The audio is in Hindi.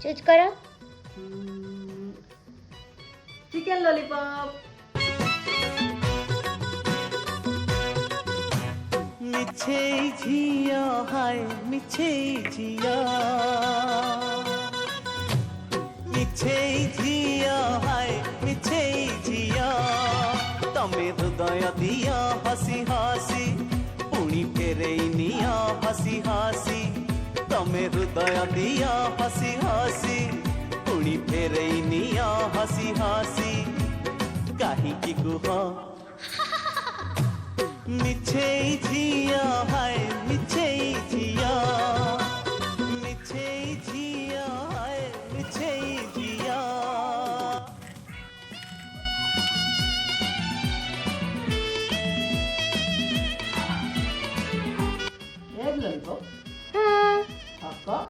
चूज करो। Chicken lollipop. मिछे झिया हाय मिछे झिया, मिछे झिया हाय मिछे झिया, तमे हृदय दिया हसी हसी पुणी फेरई निया हसी हसी, तमे हृदय दिया हसी हसी पुणी फेरई निया हसी हसी, काहींकी कुह मिछे झिया हाय